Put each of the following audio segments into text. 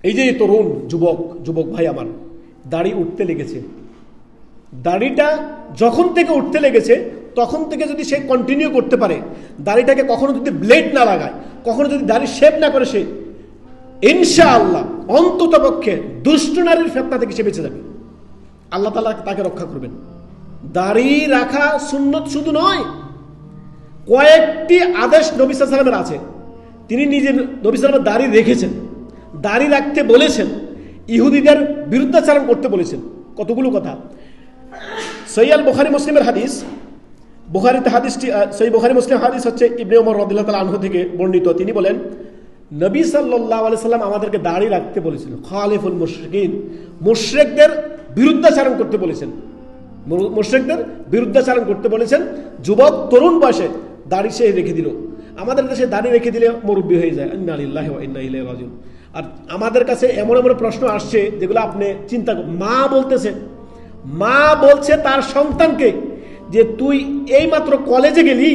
এই যে তরুণ যুবক ভাই আমার, দাড়ি উঠতে লেগেছে, দাড়িটা যখন থেকে উঠতে লেগেছে তখন থেকে যদি সে কন্টিনিউ করতে পারে, দাড়িটাকে কখনো যদি ব্লেড না লাগায়, কখনো যদি দাড়ি শেভ না করে, সে ইনশাআল্লাহ অন্তত পক্ষে দুষ্ট নারীর ফিতনা থেকে সে বেঁচে যাবে। আল্লাহ তাআলা তাকে রক্ষা করবেন। দাড়ি রাখা সুন্নত শুধু নয়, কয়েকটি আদেশ নবী সাল্লাল্লাহু আলাইহি ওয়াসাল্লামের আছে। তিনি নিজে নবী সাল্লাল্লাহু আলাইহি ওয়াসাল্লাম দাড়ি রেখেছেন, দাড়ি রাখতে বলেছেন, ইহুদিদের বিরুদ্ধাচরণ করতে বলেছেন। কতগুলো কথা। সহিহ আল বুখারী মুসলিমের হাদিস, বুখারীতে হাদিসটি, সহিহ বুখারী মুসলিম হাদিস হচ্ছে ইবনে ওমর রাদিয়াল্লাহু তাআলা আনহু থেকে বর্ণিত। তিনি বলেন, নবী সাল্লাল্লাহু আলাইহি সাল্লাম আমাদেরকে দাড়ি রাখতে বলেছেন, খালিফুল মুশরিকিন, মুশরিকদের বিরুদ্ধাচরণ করতে বলেছেন, মুশরিকদের বিরুদ্ধাচরণ করতে বলেছেন। যুবক তরুণ বয়সে দাড়ি সে রেখে দিল। আমাদের দেশে দাড়ি রেখে দিলে মুরব্বি হয়ে যায়। ইন্না লিল্লাহি ওয়া ইন্না ইলাইহি রাজিউন। আর আমাদের কাছে এমন এমন প্রশ্ন আসছে যেগুলো আপনি চিন্তা করুন। মা বলছে তার সন্তানকে যে তুই এইমাত্র কলেজে গেলি,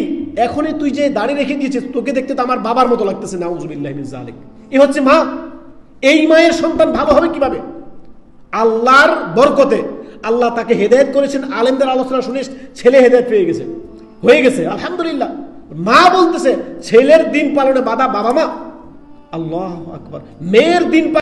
এখনই তুই যে দাড়ি রেখে দিয়েছিস, তোকে দেখতে তো আমার বাবার মতো লাগতেছে। নাউযুবিল্লাহি মিন যালিক। এ হচ্ছে মা। এই মায়ের সন্তান ভালো হবে কিভাবে? আল্লাহর বরকতে আল্লাহ তাকে হেদায়েত করেছেন। আলেমদের আলোচনা শুনে ছেলে হেদায়েত পেয়ে গেছে, হয়ে গেছে, আলহামদুলিল্লাহ। মা বলতেছে ছেলের দিন পালনে বাধা বাবা মা। আল্লাহু আকবার। মেয়ের দিন